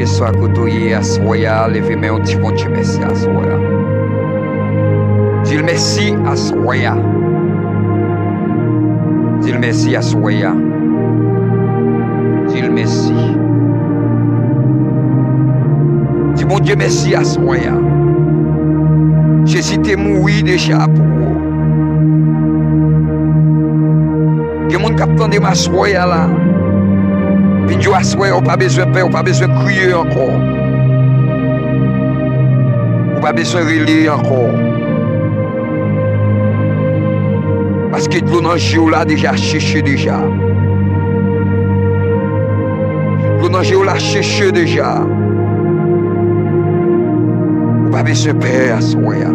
que soit côtoyé à soya, levez main au petit bon Dieu merci à soya. Dis merci à soya. Dis merci à soya. Dis merci. Dis mon Dieu merci à soya. Jésus t'es mouru déjà pour vous. Que mon capitaine de ma soya là. Puis Dieu a soya, on pas besoin de peur, on pas besoin de crier encore. On pas besoin de relayer encore. Parce que l'eau dans le géo là déjà cherché déjà. L'eau dans le géo là cherché déjà. On pas besoin de peur à soya.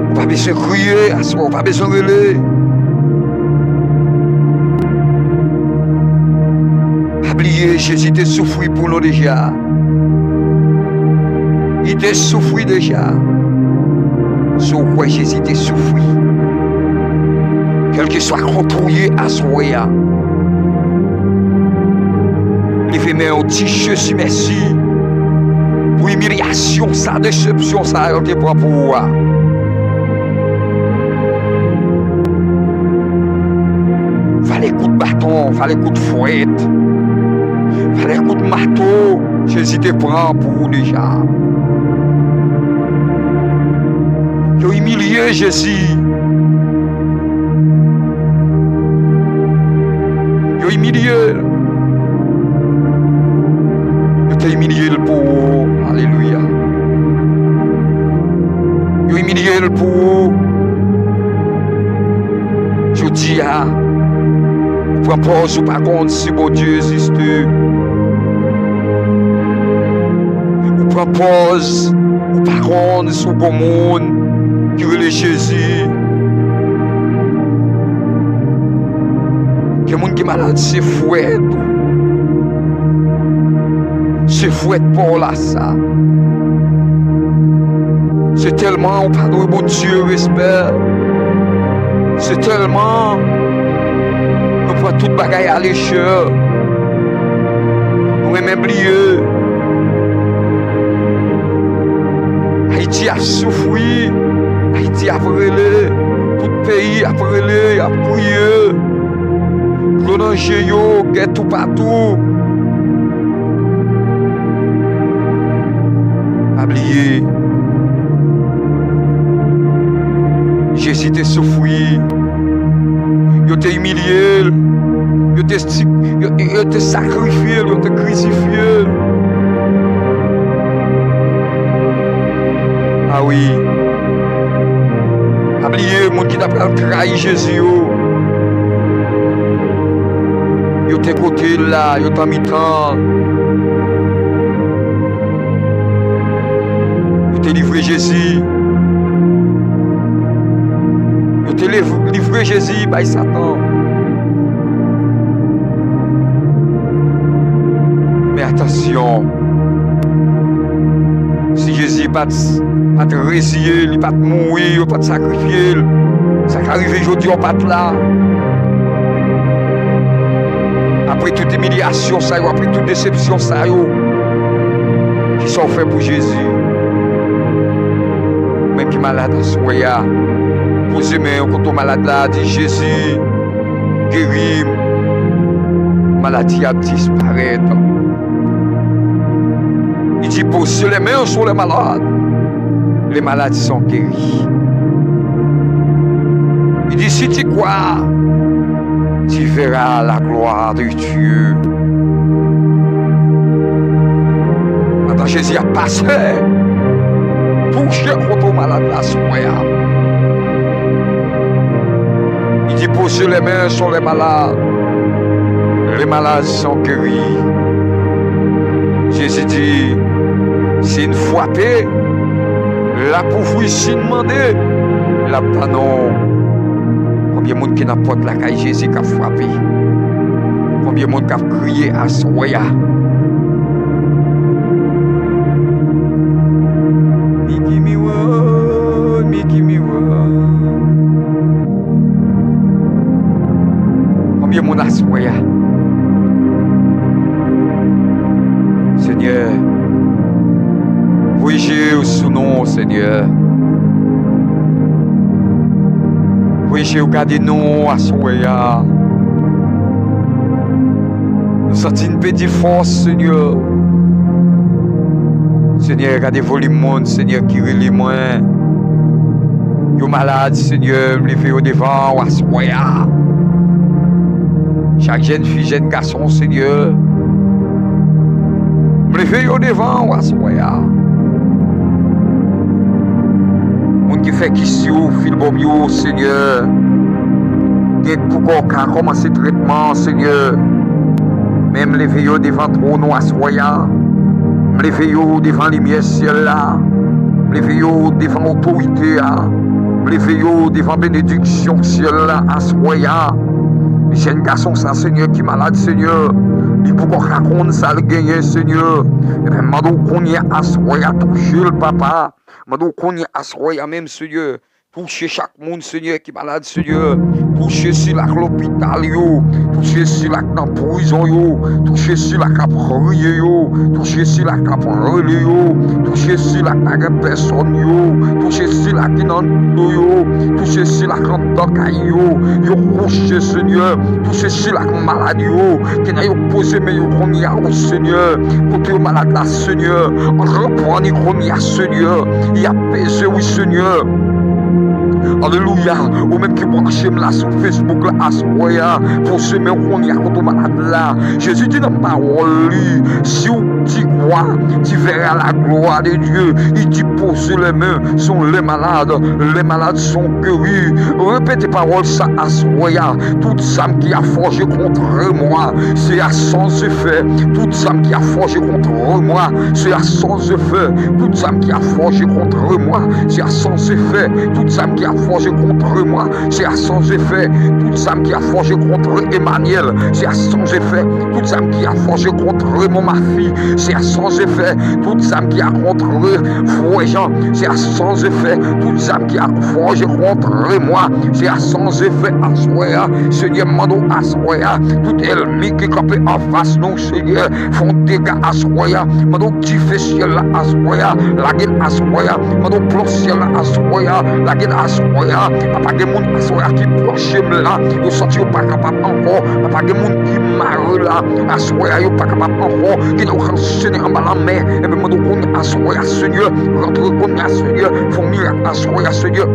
On pas besoin de crier à soya, on pas besoin de relayer. Oubliez, Jésus t'a souffert pour nous déjà. Il t'a souffert déjà. Sur quoi Jésus t'a souffert. Quel que soit contrôlé à soi. Il fait mettre un petit cheveu sur merci. Pour humiliation, sa déception, ça a été pour moi. Fallait coup de bâton, fallait coup de fouette. Fallait coup de marteau, Jésus te prend pour vous déjà. Tu as humilié Jésus. Tu as humilié. Tu as humilié le pour. Alléluia. Tu as humilié le pour. Je dis à. Propose ou pas contre si bon Dieu existe. Ou propose ou pas contre si bon monde qui veut Jésus. Que monde qui est malade c'est fouette. C'est fouette pour là ça. C'est tellement pas de bon Dieu respect. C'est tellement nous prenons toute bagaille à l'échelle. Nous même oublier. Haïti a souffert. Haïti a brûlé. Tout le pays a brûlé, a crié. L'eau dans le géo, guette tout partout. Oublié. Jésus t'a souffert. Yo t'ai humilié, yo t'ai sacrifié, yo t'ai crucifié. Ah oui. Oubliez, moun qui t'a trahi Jésus. Yo t'ai côté là, yo t'as mis temps. Yo t'ai livré Jésus. Livré Jésus par Satan. Mais attention, si Jésus pas te résilier, il pas te mourir, il pas te sacrifier, ça qui arrive aujourd'hui, on pas là. Après toute humiliation, ça y après toute déception, ça y qui sont faits pour Jésus. Même qui est malade, soya. Posez main contre le malade là, dit Jésus, guéris, maladie a disparaître. Il dit posez les mains sur les malades sont guéris. Il dit si tu crois, tu verras la gloire de Dieu. Maintenant Jésus a passé pour contre le malade là, soya. Il dit posez les mains sur les malades sont guéris. Jésus dit, si une frappé, la pauvre si demandé, la pas non. Combien de monde qui n'a pas de la caille Jésus qui a frappé? Combien de monde qui a crié à soya? Combien de monde a soya? Seigneur. Voyez sous nom, Seigneur. Voyez regardez nous à soya. Nous sentons une petite force, Seigneur. Seigneur, regardez-vous le monde, Seigneur, qui relie moins. Yo malade, Seigneur, me lever au devant, à soya. Chaque jeune fille, jeune garçon, Seigneur. Me lever au devant, à soya. Moun qui fait qui si ou, fil bon yo, Seigneur. Qui pour qu'on commence le traitement, Seigneur. Même lever au devant trop, nous, à soya. Me lever devant les lumière ciel là. Me lever devant l'autorité là. Me lever devant bénédiction ciel là, à soya. Jeune garçon, ça, Seigneur, qui est malade, Seigneur. Il faut qu'on raconte ça, le gagner, Seigneur. Et bien, maintenant qu'on y est à soya, toucher le papa. Maintenant qu'on y est à soya, même, Seigneur. Toucher chaque monde, Seigneur, qui est malade, Seigneur. Toucher si la l'hôpital, yo. Toucher si la dans prison, yo. Toucher si la cap prier, yo. Toucher si la cap relais, yo. Toucher si la cap personne, yo. Toucher si la qui dans yo. Toucher si la cap yo. Yo couché, Seigneur. Toucher si la malade, yo. Qui n'a yo posé, mais yo qu'on y a, oh Seigneur. Côté yo malade là, Seigneur. On reprend y qu'on y a, Seigneur. Il a pesé, oui, Seigneur. Alléluia. Ou même qui branche là sur Facebook là à soya pour semer qu'on y a contre malade là. Jésus dit dans la parole, si tu crois, tu verras la gloire de Dieu. Il dit poser les mains sur les malades sont guéris. Répétez parole ça à soya. Toute âme qui a forgé contre moi, c'est à sans effet. Toute âme qui a forgé contre moi, c'est à sans effet. Toute âme qui a forgé contre moi, c'est à sans effet. Toute âme qui a forgé contre moi, c'est à sans effet. Toute âme qui a forgé contre Emmanuel, c'est à sans effet. Toute âme qui a forgé contre ma fille, c'est à sans effet. Toute âme qui a contre Frère Jean, c'est à sans effet. Toute âme qui a forgé contre moi, c'est à sans effet. Assoya, Seigneur, mando assoya. Tout ennemi qui campé en face nous, Seigneur, font dégâts assoya. Mando tifé ciel là assoya, la gueule assoya. Mando plan ciel là assoya, la gueule assoya. Papa des monde assoya qui proche là, yo senti yo pas capable encore. Papa des monde qui marre là, assoya yo pas capable encore. Qui nous renseigner en bas la mer. Et bien mando qu'on assoya, Seigneur, rentre qu'on a Seigneur, font miracle assoya, Seigneur.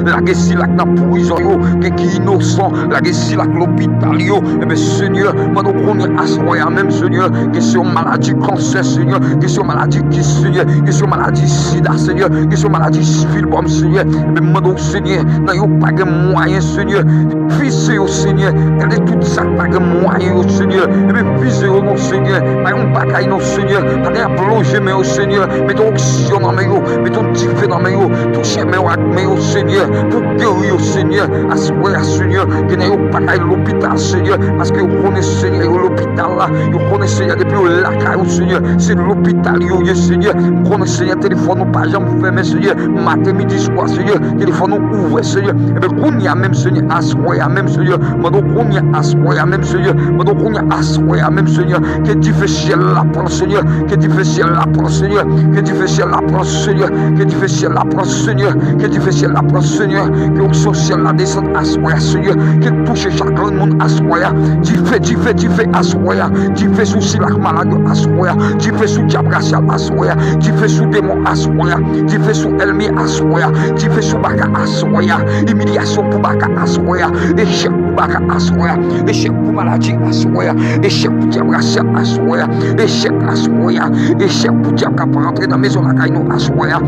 La guerre si la prison yo, qui innocent, la guerre si la l'hôpital yo, et bien Seigneur, maintenant qu'on est assoya même Seigneur, question maladie cancer Seigneur, question maladie qui Seigneur, question maladie sida Seigneur, question maladie civile bon Seigneur, et bien maintenant Seigneur, n'a yo pas de moyens Seigneur, fils yo Seigneur, gardez tout ça pas de moyens Seigneur, et bien fils yo non Seigneur, pas un bagaille non Seigneur, pas de plonger mais au Seigneur, mettons oxygène dans mes yo, mettons tifé dans mes yo, touchez mes yo Seigneur. Pour guérir au Seigneur, à Seigneur, que n'a pas qu'à l'hôpital, Seigneur, parce que vous connaissez Seigneur, l'hôpital là, vous connaissez Seigneur, depuis la caille, Seigneur, c'est l'hôpital, Seigneur, vous connaissez Seigneur, téléphone, nous pas jamais fermé, Seigneur, matin, midi, soir, Seigneur, téléphone, nous ouvert, Seigneur, et bien, qu'on y a même, Seigneur, assoya, même, Seigneur, maintenant, qu'on y a assoya, même, Seigneur, maintenant, qu'on y a assoya, même, Seigneur, que difficile la prend, Seigneur, que difficile la prend, Seigneur, que difficile la prend, Seigneur, que difficile la prend, Seigneur, que difficile la prend, Seigneur, que l'onction ciel la descende à soya, Seigneur, que touche chaque monde à soya, tu fais à soya, tu fais sous si la malade à soya, tu fais sous diable à soya, tu fais sous démon à soya, tu fais sous ennemi à soya, tu fais sous baka à soya, humiliation pour baka à soya, échec pour baka à soya, échec pour maladie à soya, échec pour diable à soya, échec à soya, échec pour diable pour rentrer dans la maison la caille à soya,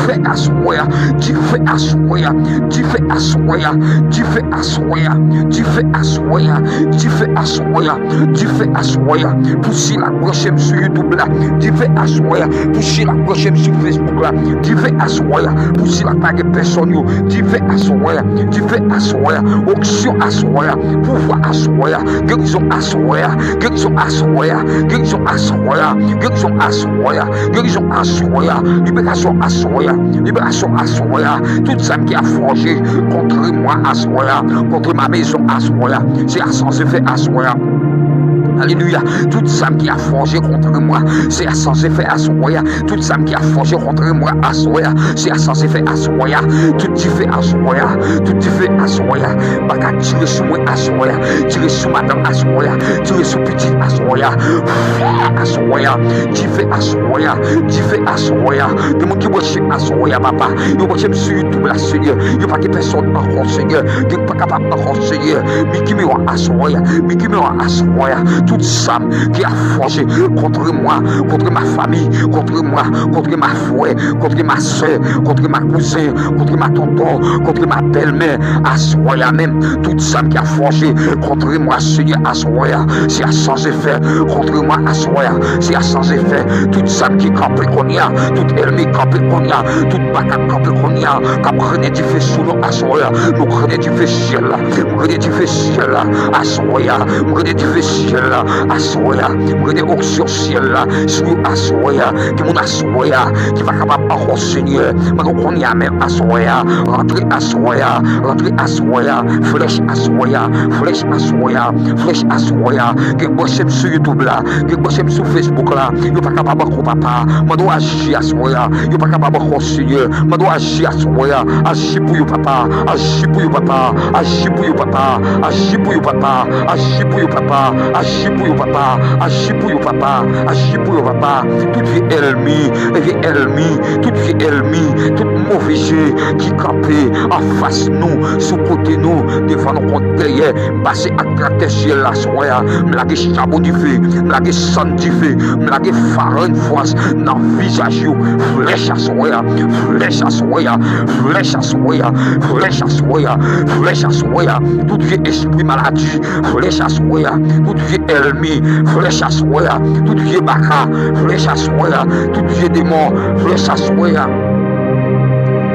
fais à soya, tu fais à soya. Tu fais assoya, tu fais assoya, tu fais assoya, tu fais assoya, tu fais assoya, pour si la prochaine sur YouTube là, tu fais assoya, pour si la prochaine sur Facebook là, tu fais assoya, pour si la tag personne yo, tu fais assoya, auction assoya, pouvoir assoya, guérison assoya, guérison assoya, guérison assoya, guérison assoya, guérison assoya, libération assoya, libération assoya, toute ça qui a forgé contre moi à soya, contre ma maison à soya, c'est à sans effet à soya. Alléluia. Toute âme qui a forgé contre moi, c'est à sans effet à soya. Toute âme qui a forgé contre moi à soya, c'est à sans effet à soya. Tout dit fait à soya. Tout dit fait à soya. Baka tirer sur moi à soya. Tirer sur madame à soya. Tirer sur petit à soya. À soya. Dit fait à soya. Dit fait à soya. De mon qui watch à soya papa. Yo watch sur YouTube la Seigneur. Yo pas que personne encore Seigneur. Qui pas capable encore Seigneur. Mais qui me à soya. Mais qui me à soya. Toute femme qui a forgé contre moi, contre ma famille, contre moi, contre ma frère, contre ma soeur, contre ma cousin, contre ma tonton, contre ma belle-mère, à soya même. Toute femme qui a forgé contre moi, Seigneur, à soya. C'est à sans effet contre moi, à soya. C'est à sans effet. Toute femme qui campe qu'on y a, toute ennemi campe qu'on y a, toute bacane campe qu'on y a, qui prenait du feu sous nous, à soya. Nous prenons du feu ciel là, nous prenons du feu ciel là, à soya. Nous prenons du feu ciel là. Asoya, nous des auctions ciel là, sur Asoya, qui mon Asoya, qui va capable encore Seigneur, maintenant qu'on y a même Asoya, rentrer Asoya, flèche Asoya, flèche Asoya, flèche Asoya, qui bosse sur YouTube là, qui bosse sur Facebook là, il pas capable encore papa, maintenant agir Asoya, il pas capable encore Seigneur, maintenant agir Asoya, agir pour you papa, agir pour you papa, agir pour you papa, agir pour you papa, agir pour you papa, agir pour you papa, agis pour papa, agis pour papa. Toute vie ennemi, toute vie ennemi, toute mauvais jeu qui campait en face nous, sous côté nous, devant nos comptes derrière, passer à tracter ciel la soya, m'laguer chabot du feu, m'laguer sang du feu, m'laguer phare une fois dans le visage, flèche à soya, flèche à soya, flèche à soya, flèche à soya, flèche à soya, toute vie esprit maladie, flèche à soya, toute vie ennemi, flèche à soya, tout vieux baka, flèche à soya, tout vieux démon, flèche à soya.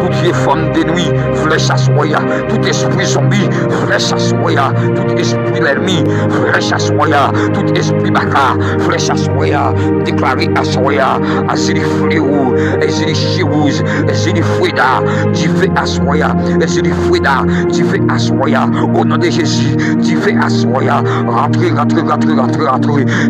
Toute vieille femme de nuit, flèche à soya, tout esprit zombie, flèche à soya, tout esprit l'ennemi, flèche à soya, tout esprit baka, flèche à soya, déclaré à soya, azili fléau, azili chirouze, azili fouida, tu fais à soya, azili fouida, tu fais à soya, au nom de Jésus, tu fais à soya, rentrez,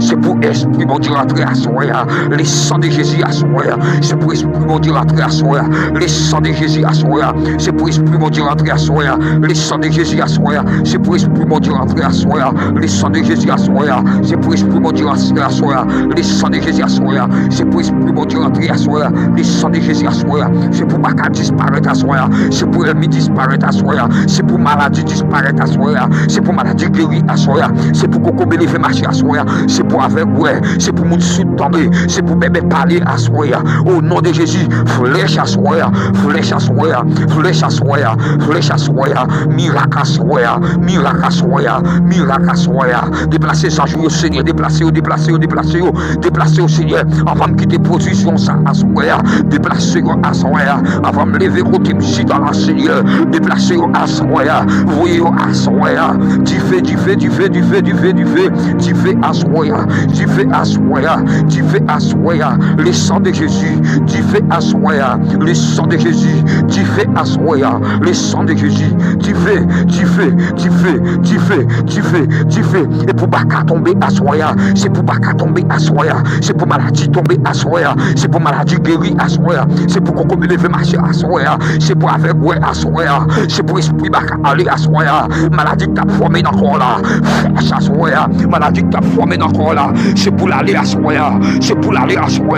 c'est pour esprit mon Dieu rentrer à soya, les sangs de Jésus à soya, c'est pour esprit mon Dieu rentrer à soya, les sangs de Jésus à soya, c'est pour esprit mon Dieu rentrer à soya, les sangs de Jésus à soya, c'est pour esprit mon Dieu rentrer à soya, les sangs de Jésus à soya, c'est pour esprit mon Dieu rentrer à soya, les sangs de Jésus à soya, c'est pour esprit mon Dieu rentrer à soya, les sangs de Jésus à soya, c'est pour baka disparaître à soya, c'est pour ennemi disparaître à soya, c'est pour maladie disparaître à soya, c'est pour maladie guérie à soya, c'est pour coco lever marcher à soya, c'est pour avec ouais, c'est pour moun sous tomber, c'est pour bébé parler à soya, au nom de Jésus, flèche à soya, flèche à soya, flèche à soya, flèche à soya, miracle à soya, miracle à soya, miracle à soya, déplacer ça jour au Seigneur, déplacer au Seigneur, avant de quitter position ça à soya, déplacer à soya, avant de me lever côté musique dans la Seigneur, déplacer à soya, voyez à soya, tu fais à soya, le sang de Jésus, tu fais à soya, le sang de Jésus, tu fais à soya, le sang de Jésus, tu fais, et pour baka tomber à soya, c'est pour baka tomber à soya, c'est pour maladie tomber à soya, c'est pour maladie guérie à soya, c'est pour qu'on lever marcher à soya, c'est pour avec ouais à soya, c'est pour esprit baka aller à soya, maladie t'a formé encore là, flèche à soya, maladie t'a formé encore là, c'est pour l'aller à soya, c'est pour l'aller à soya.